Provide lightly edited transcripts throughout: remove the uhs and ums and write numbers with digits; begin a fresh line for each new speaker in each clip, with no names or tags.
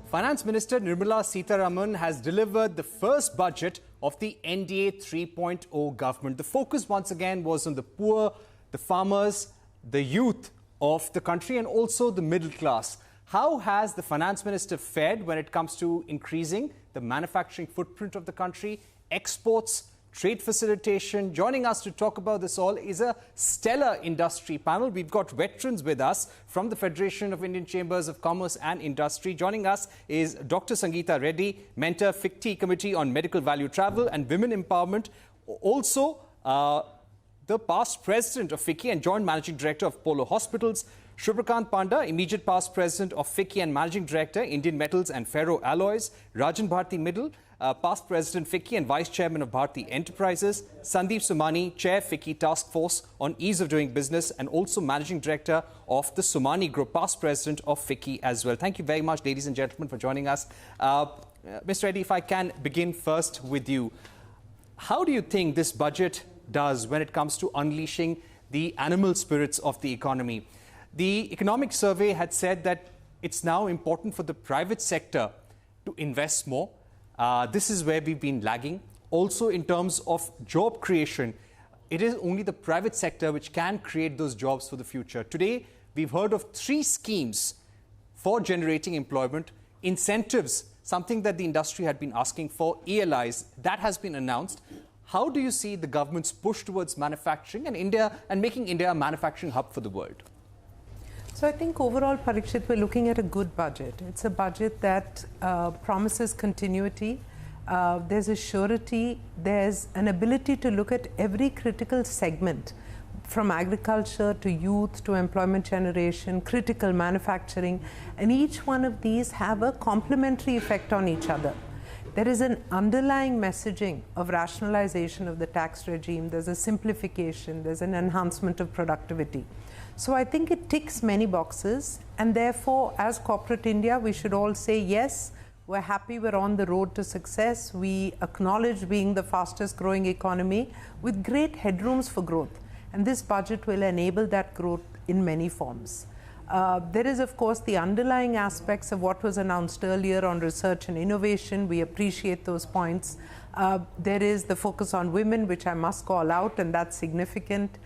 Finance Minister Nirmala Sitharaman has delivered the first budget of the NDA 3.0 government. The focus once again was on the poor, the farmers, the youth of the country and also the middle class. How has the Finance Minister fared when it comes to increasing the manufacturing footprint of the country, exports, trade facilitation? Joining us to talk about this all is a stellar industry panel. We've got veterans with us from the Federation of Indian Chambers of Commerce and Industry. Joining us is Dr Sangita Reddy, Mentor, FICCI Committee on Medical Value Travel and Women Empowerment. Also, the past president of FICCI and joint managing director of Apollo Hospitals. Subhrakant Panda, immediate past president of FICCI and managing director, Indian Metals and Ferro Alloys. Rajan Bharti Middle, past president FICCI and vice chairman of Bharti Enterprises. Sandeep, Somany, chair FICCI Task Force on Ease of Doing Business and also managing director of the Somany Group, past president of FICCI as well. Thank you very much, ladies and gentlemen, for joining us. Mr. Reddy, if I can begin first with you. How do you think this budget does when it comes to unleashing the animal spirits of the economy? The economic survey had said that it's now important for the private sector to invest more. This is where we've been lagging. Also, in terms of job creation, it is only the private sector which can create those jobs for the future. Today, we've heard of 3 schemes for generating employment, incentives, something that the industry had been asking for, ELIs, that has been announced. How do you see the government's push towards manufacturing and making India a manufacturing hub for the world?
So I think overall, Parikshit, we're looking at a good budget. It's a budget that promises continuity. There's a surety. There's an ability to look at every critical segment, from agriculture to youth to employment generation, critical manufacturing, and each one of these have a complementary effect on each other. There is an underlying messaging of rationalization of the tax regime. There's a simplification. There's an enhancement of productivity. So I think it ticks many boxes, and therefore, as corporate India, we should all say, yes, we're happy we're on the road to success. We acknowledge being the fastest growing economy with great headrooms for growth. And this budget will enable that growth in many forms. There is, of course, the underlying aspects of what was announced earlier on research and innovation. We appreciate those points. There is the focus on women, which I must call out, and that's significant.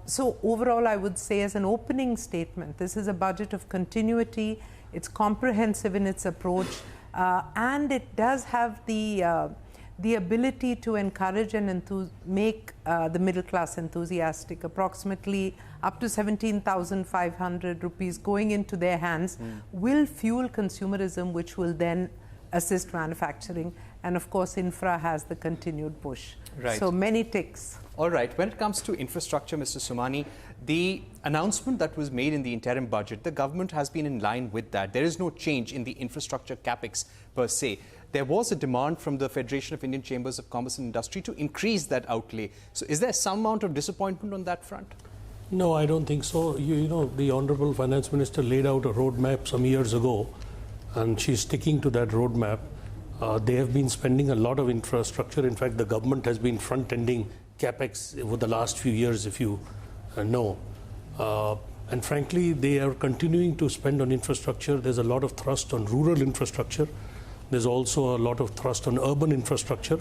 So overall, I would say as an opening statement, this is a budget of continuity. It's comprehensive in its approach, and it does have the ability to encourage and make the middle class enthusiastic. Approximately up to 17,500 rupees going into their hands will fuel consumerism, which will then assist manufacturing. And of course, infra has the continued push.
Right.
So many ticks.
All right. When it comes to infrastructure, Mr. Somany, the announcement that was made in the interim budget, the government has been in line with that. There is no change in the infrastructure capex per se. There was a demand from the Federation of Indian Chambers of Commerce and Industry to increase that outlay. So is there some amount of disappointment on that front?
No, I don't think so. You know, the Honorable Finance Minister laid out a roadmap some years ago, and she's sticking to that roadmap. They have been spending a lot of infrastructure. In fact, the government has been front-ending capex over the last few years, if you know. And frankly, they are continuing to spend on infrastructure. There's a lot of thrust on rural infrastructure. There's also a lot of thrust on urban infrastructure.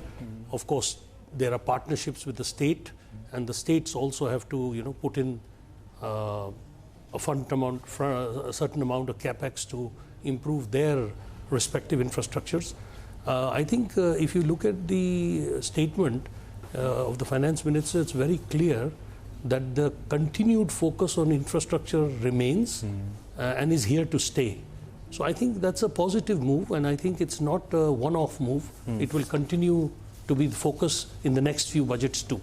Of course, there are partnerships with the state, and the states also have to, put in a certain amount of capex to improve their respective infrastructures. I think if you look at the statement of the Finance Minister, it's very clear that the continued focus on infrastructure remains and is here to stay. So I think that's a positive move, and I think it's not a one-off move. It will continue to be the focus in the next few budgets too.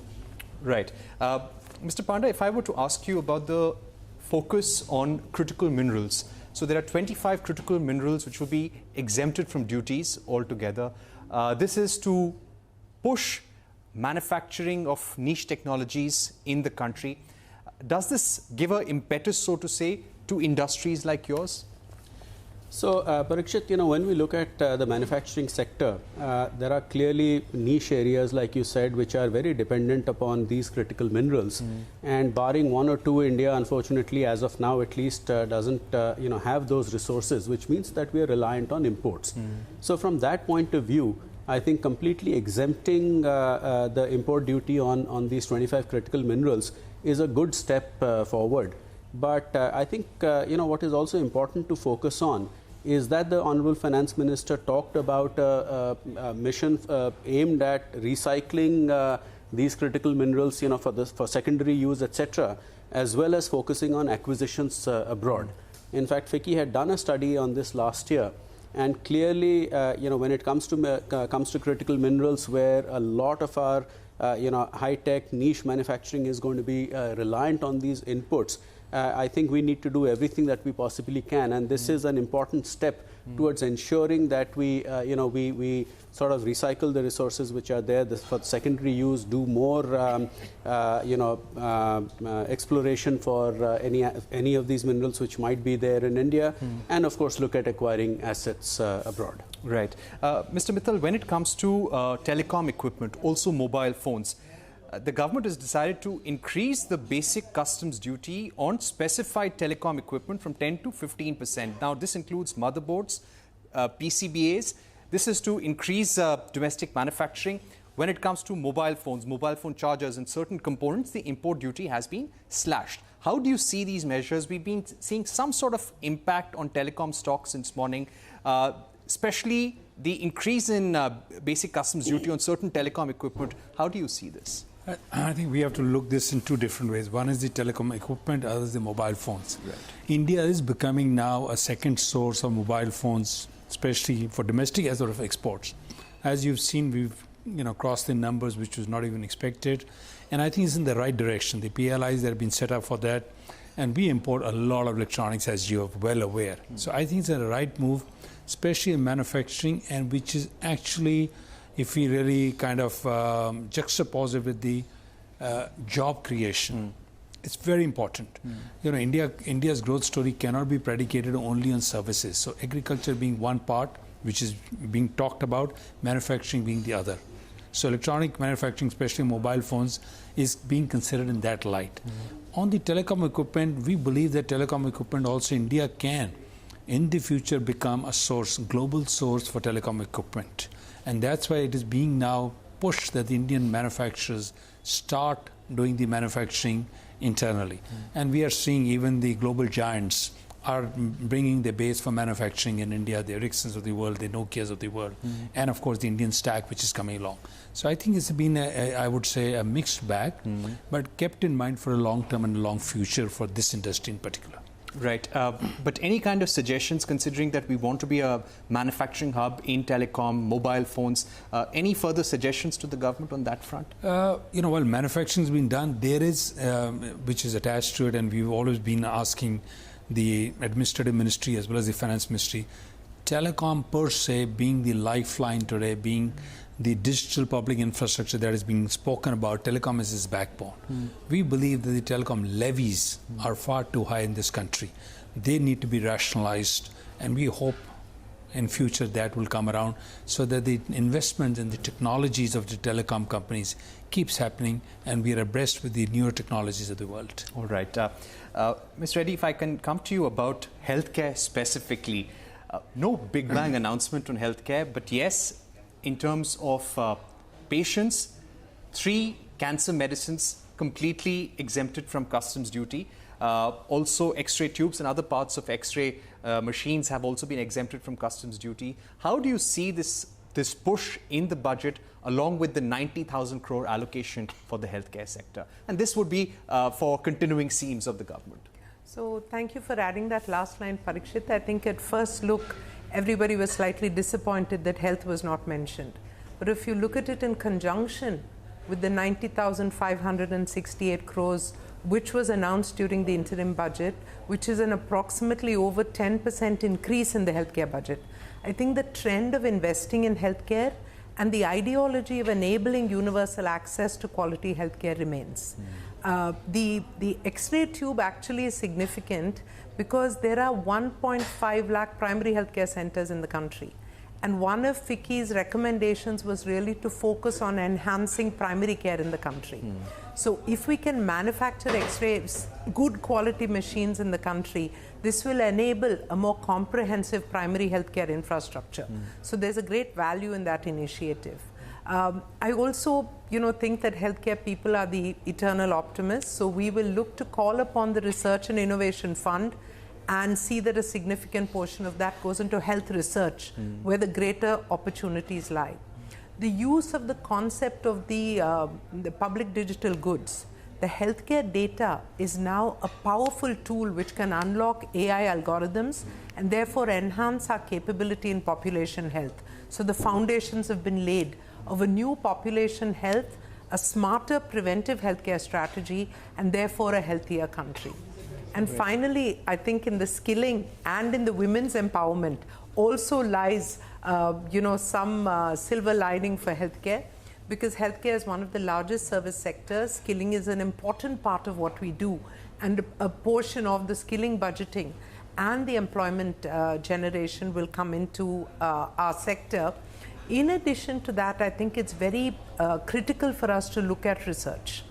Right. Mr. Panda, if I were to ask you about the focus on critical minerals. So there are 25 critical minerals which will be exempted from duties altogether. This is to push manufacturing of niche technologies in the country. Does this give an impetus, so to say, to industries like yours?
So, Parikshit, when we look at the manufacturing sector, there are clearly niche areas, like you said, which are very dependent upon these critical minerals. And barring one or two, India, unfortunately, as of now, at least, doesn't, have those resources, which means that we are reliant on imports. So, from that point of view, I think completely exempting the import duty on these 25 critical minerals is a good step forward. But I think, what is also important to focus on is that the Honorable Finance Minister talked about a mission aimed at recycling these critical minerals, for secondary use, etc., as well as focusing on acquisitions abroad. In fact, FICCI had done a study on this last year, and clearly, when it comes to critical minerals, where a lot of our high-tech niche manufacturing is going to be reliant on these inputs, I think we need to do everything that we possibly can, and this is an important step towards ensuring that we sort of recycle the resources which are there for secondary use, do more exploration for any of these minerals which might be there in India, and of course look at acquiring assets abroad.
Right. Mr. Mittal, when it comes to telecom equipment, also mobile phones, the government has decided to increase the basic customs duty on specified telecom equipment from 10 to 15%. Now, this includes motherboards, PCBAs. This is to increase domestic manufacturing. When it comes to mobile phones, mobile phone chargers and certain components, the import duty has been slashed. How do you see these measures? We've been seeing some sort of impact on telecom stocks since morning, especially the increase in basic customs duty on certain telecom equipment. How do you see this?
I think we have to look this in two different ways. One is the telecom equipment, other is the mobile phones.
Right.
India is becoming now a second source of mobile phones, especially for domestic as well as exports. As you've seen, we've crossed the numbers which was not even expected, and I think it's in the right direction. The PLIs that have been set up for that, and we import a lot of electronics, as you're well aware. So I think it's a right move, especially in manufacturing, and which is actually, if we really kind of juxtapose it with the job creation, it's very important. India's growth story cannot be predicated only on services. So agriculture being one part, which is being talked about, manufacturing being the other. So electronic manufacturing, especially mobile phones, is being considered in that light. On the telecom equipment, we believe that telecom equipment also India can, in the future, become a source, global source for telecom equipment. And that's why it is being now pushed that the Indian manufacturers start doing the manufacturing internally. And we are seeing even the global giants are bringing the base for manufacturing in India, the Ericssons of the world, the Nokias of the world, and of course the Indian stack which is coming along. So I think it's been, I would say, a mixed bag, but kept in mind for a long term and a long future for this industry in particular.
Right. But any kind of suggestions, considering that we want to be a manufacturing hub in telecom, mobile phones, any further suggestions to the government on that front?
While manufacturing has been done, there is, which is attached to it, and we've always been asking the administrative ministry as well as the finance ministry, telecom per se being the lifeline today, being the digital public infrastructure that is being spoken about, telecom is its backbone. We believe that the telecom levies are far too high in this country. They need to be rationalized, and we hope in future that will come around so that the investment in the technologies of the telecom companies keeps happening, and we are abreast with the newer technologies of the world.
All right. Ms. Reddy, if I can come to you about healthcare specifically. No big bang announcement on healthcare, but yes, in terms of patients, 3 cancer medicines completely exempted from customs duty. Also, X-ray tubes and other parts of X-ray machines have also been exempted from customs duty. How do you see this push in the budget along with the 90,000 crore allocation for the healthcare sector? And this would be for continuing themes of the government.
So thank you for adding that last line, Parikshit. I think at first look, everybody was slightly disappointed that health was not mentioned. But if you look at it in conjunction with the 90,568 crores, which was announced during the interim budget, which is an approximately over 10% increase in the healthcare budget, I think the trend of investing in healthcare and the ideology of enabling universal access to quality healthcare remains. The X-ray tube actually is significant because there are 1.5 lakh primary healthcare centers in the country. And one of FICCI's recommendations was really to focus on enhancing primary care in the country. So if we can manufacture X-rays, good quality machines in the country, this will enable a more comprehensive primary healthcare infrastructure. So there's a great value in that initiative. I also, think that healthcare people are the eternal optimists. So we will look to call upon the Research and Innovation Fund and see that a significant portion of that goes into health research, where the greater opportunities lie. The use of the concept of the public digital goods, the healthcare data is now a powerful tool which can unlock AI algorithms and therefore enhance our capability in population health. So the foundations have been laid of a new population health, a smarter preventive healthcare strategy, and therefore a healthier country. And finally, I think in the skilling and in the women's empowerment also lies, some silver lining for healthcare, because healthcare is one of the largest service sectors. Skilling is an important part of what we do, and a portion of the skilling budgeting and the employment generation will come into our sector. In addition to that, I think it's very critical for us to look at research.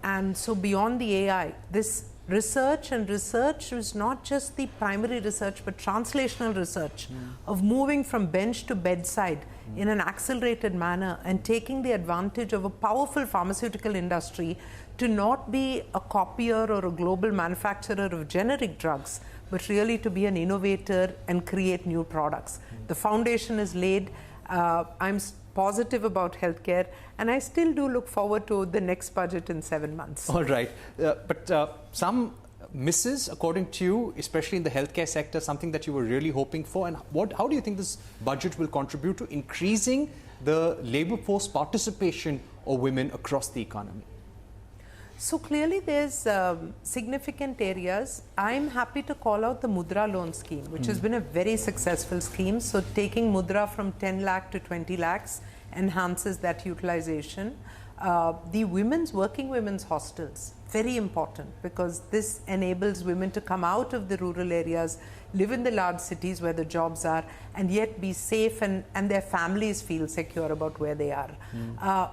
And so beyond the AI, this research is not just the primary research, but translational research of moving from bench to bedside in an accelerated manner and taking the advantage of a powerful pharmaceutical industry to not be a copier or a global manufacturer of generic drugs, but really to be an innovator and create new products. The foundation is laid. I'm positive about healthcare, and I still do look forward to the next budget in 7 months.
All right. But some misses, according to you, especially in the healthcare sector, something that you were really hoping for, and how do you think this budget will contribute to increasing the labor force participation of women across the economy?
So clearly there's significant areas. I'm happy to call out the Mudra loan scheme, which has been a very successful scheme. So taking Mudra from 10 lakh to 20 lakhs enhances that utilization. The working women's hostels, very important, because this enables women to come out of the rural areas, live in the large cities where the jobs are, and yet be safe, and their families feel secure about where they are.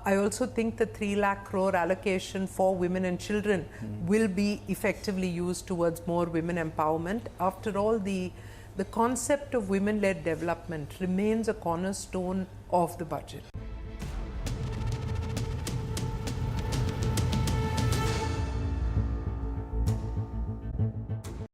I also think the 3 lakh crore allocation for women and children will be effectively used towards more women empowerment. After all, the concept of women-led development remains a cornerstone of the budget.